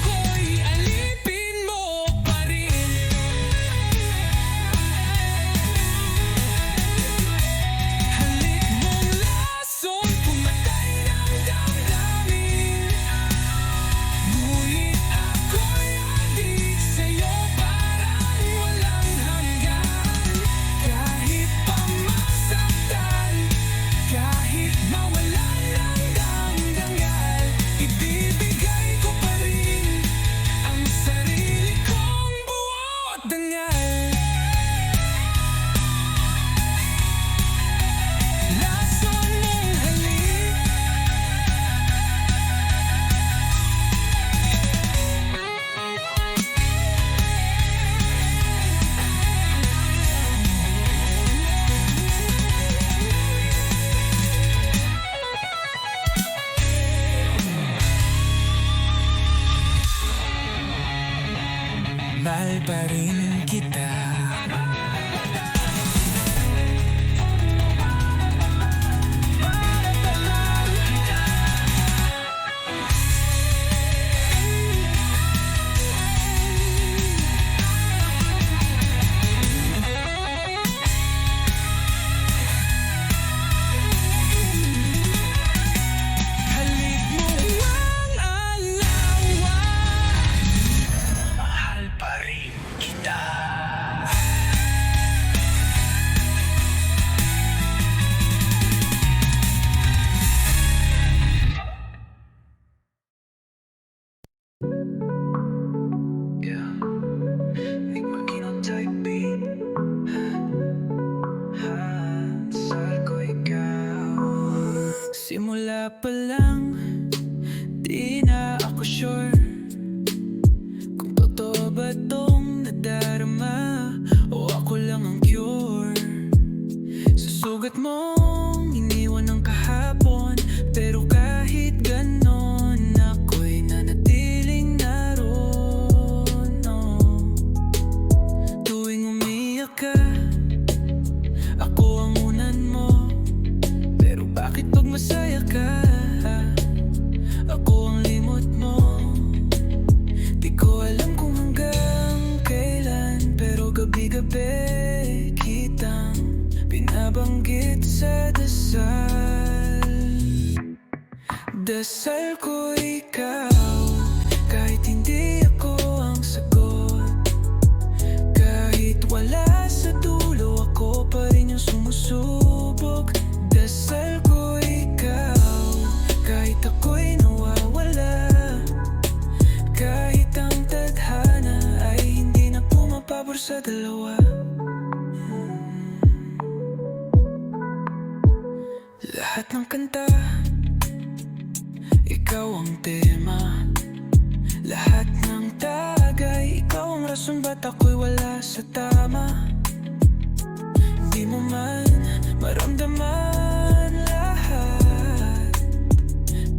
ko'y alipin mo pa rin. Halik mong lason, pumatay ng damdamin. Ngunit ako'y adik sa'yo, parang walang hanggan. Kahit pa masaktan, kahit mawalan ng damdangal, ibibigay ko pa rin ang sarili kong buo at dangal. Lason mong halik, mahal pa rin kita. Halik mo ang alawa, mahal pa rin kita. Yeah, ik mag-inantay beat. Saan ko ikaw? Simula pa lang, di na ako sure kung totoo ba tong nadarama, o ako lang ang cure. Sa sugat mong iniwan ng kahapon, pero kahit ganon ako'y nanatiling naroon. Tuwing umiyak ka, ako ang unan mo, pero bakit pag masaya ka, ako ang limot mo? Di ko alam kung hanggang kailan, pero gabi-gabi kitang binabanggit sa dasal. Dasal ko ikaw, kahit hindi ako ang sagot. Kahit wala sa dulo, ako pa rin yung sumusubok. Dasal ko ikaw, kahit ako'y nawawala. Kahit ang tadhana ay hindi na pumapabor sa dalawa. Lahat ng kanta, ikaw ang tema. Lahat ng tagay, ikaw ang rason ba't ako'y wala sa tama. Di mo man maramdaman lahat,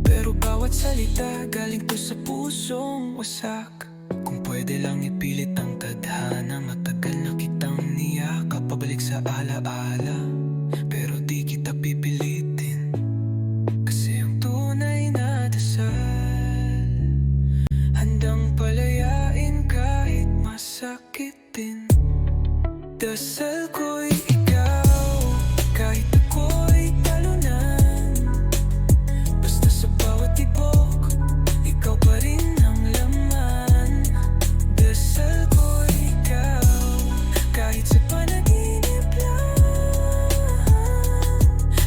pero bawat salita galing to sa pusong wasak. Kung pwede lang ipilit ang tadhana, matagal na kitang niyakap pabalik sa alaala. Pero di kita pipilitin, kasi ang tunay na dasal handang palayain kahit masakitin. Dasal ko'y ikaw, kahit ako'y talunan. Basta sa bawat tibok, ikaw pa rin ang laman. Dasal ko'y ikaw, kahit sa panaginip lang.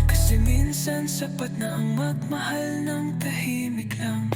Kasi minsan sapat na ang magmahal ng tahimik lang.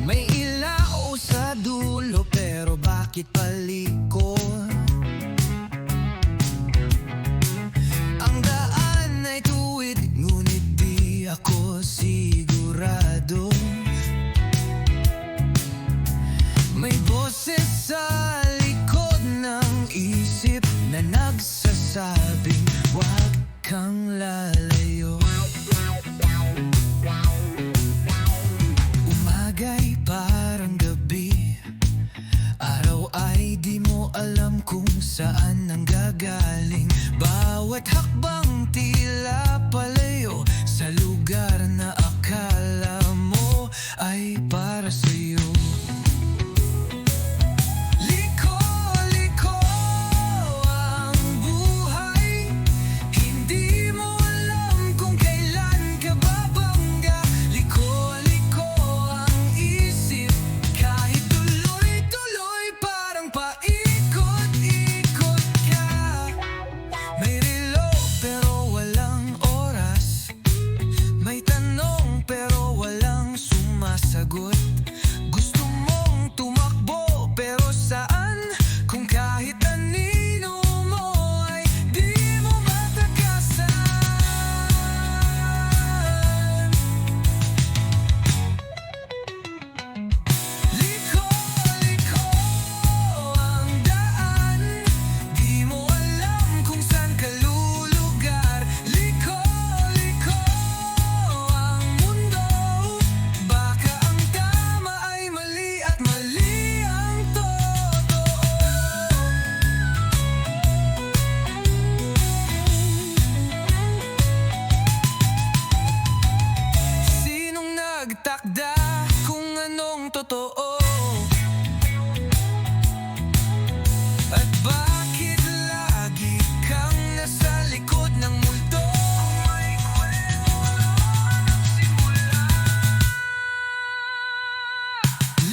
May ilaw sa dulo pero bakit palikot? Ang daan ay tuwid ngunit di ako sigurado. May boses sa likod ng isip na nagsasabing huwag kang lalayo. Umaga'y parang gabi, araw ay di mo alam kung saan nanggagaling. Bawat hakbang tila palayo sa lugar na akala mo ay para sa'yo. Gusto mong tumakbo pero saan? Kung kahit anino mo ay di mo matakasan. Liko ang daan, di mo alam kung saan ka lulugar. Liko ang mundo, baka ang tama ay mali at mali ang totoo. Sinong nagtakda kung anong totoo? At bakit lagi kang nasa likod ng multo? May kwento ng simula.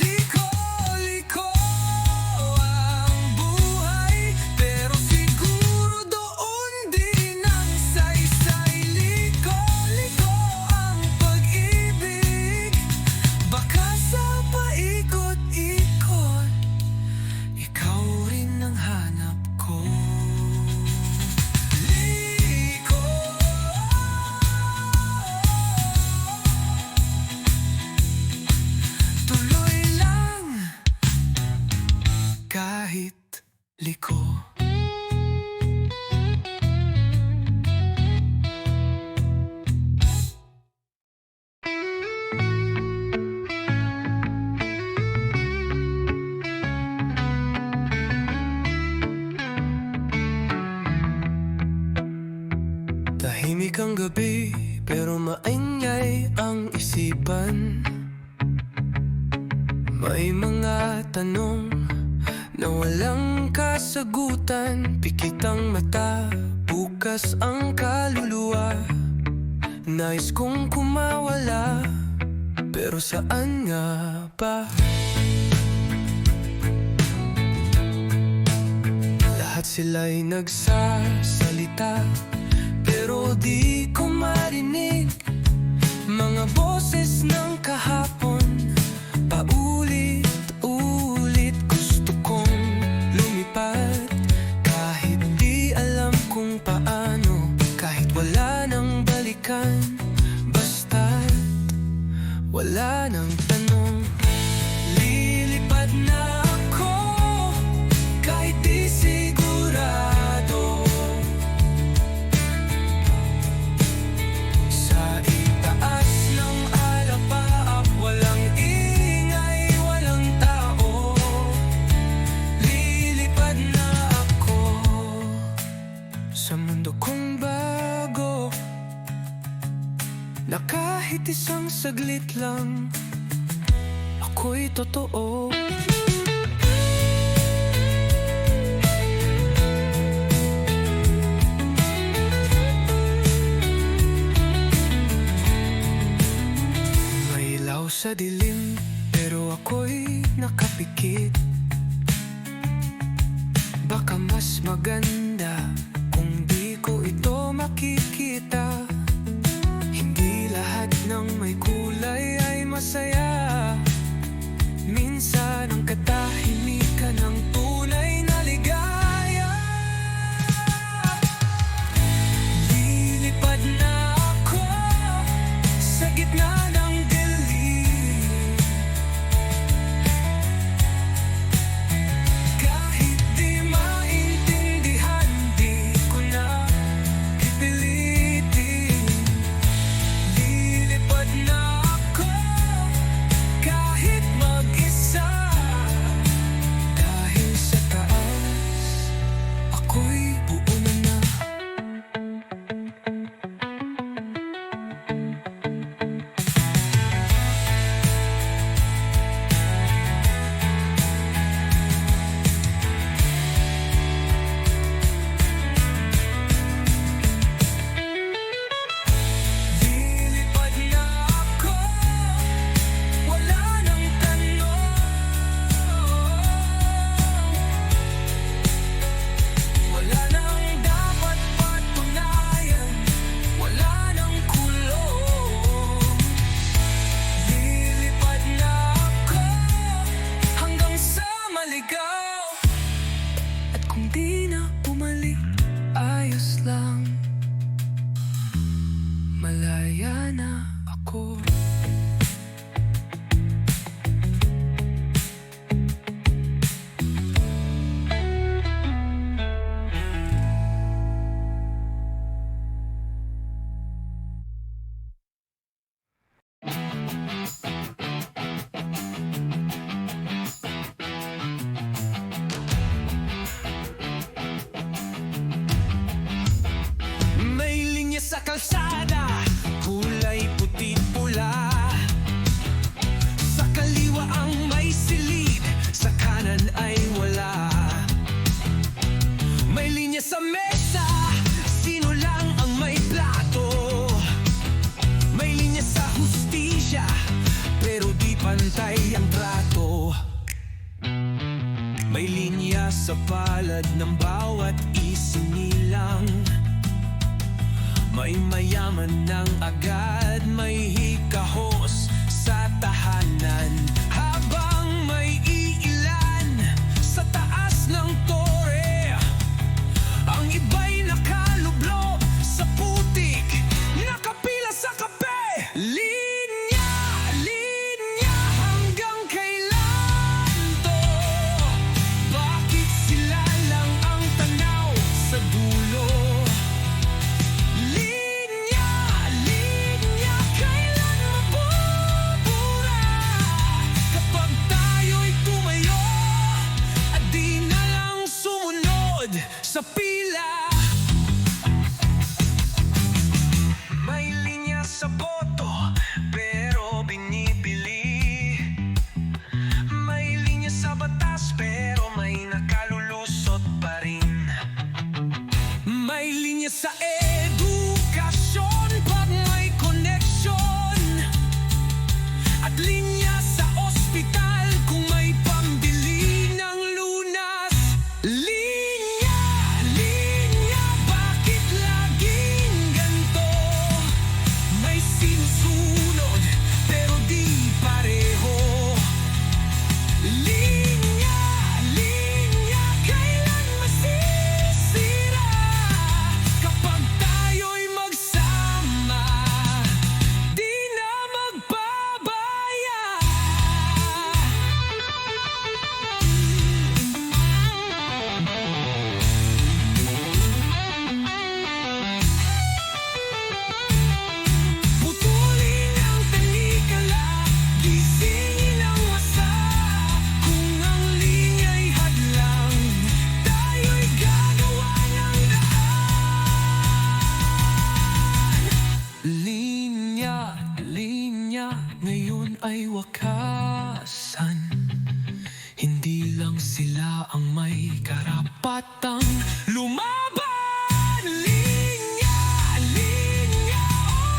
Liko ang buhay, pero siguro doon din ang saysay. Liko ang pag-ibig, baka sa paikot-ikot ikaw rin ang hanap ko. Liko, tuloy lang kahit liko. Tahimik ang gabi pero maingay ang isipan. May mga tanong na walang kasagutan. Pikit ang mata, bukas ang kaluluwa. Nais kong kumawala, pero saan nga ba? Lahat sila'y nagsasalita, pero di ko marinig mga boses ng kahapon. Paulit-ulit gusto kong lumipad, kahit di alam kung paano, kahit wala nang balikan, basta't wala nang tanong. Lilipad na ako, kahit di sigurado, sa itaas ng alapaap, walang ingay, walang tao. Lilipad na ako sa mundo kong bago, na kahit isang saglit lang ako'y totoo. May ilaw sa dilim, pero ako'y nakapikit. Baka mas maganda kung di ko ito makikita. Hindi lahat ng may kulay ay masaya. Minsan ang katahimikan ng tunay na ligaya. Lilipad na ako sa gitna ng dilim, kahit di maintindihan, di ko na pipilitin. Lilipad na ako kahit mag-isa, dahil sa taas ako'y buo na. Lilipad na ako, wala nang tanong. Wala nang dapat patunayan, wala nang kulong. Lilipad na ako hanggang sa maligaw. At kung di na bumalik, ayos lang, malaya na ako. May linya sa kalsada, kulay puti-pula. Sa kaliwa ang may silid, sa kanan ay wala. May linya sa mesa, sino lang ang may plato. May linya sa hustisya, pero di pantay ang trato. May linya sa palad ng bawat isinilang. May mayaman ng agad, may hikahos sa tahanan, habang may iilan sa taas ng tore. Ang iba'y nakalublob sa putik, nakapila sa kape. Linya, linya, hanggang kailan to? Bakit sila lang ang tanaw sa dulo? Linya, linya, kailan mabubuo? kinabukasan. Hindi lang sila ang may karapatang lumaban. Linya, linya,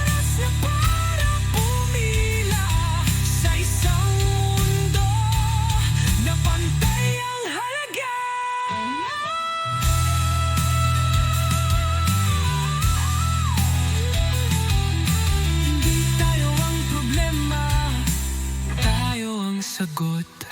oras na para pumila sa isang mundo na pantay ang halaga. Hindi tayo ang problema, tayo ang sagot.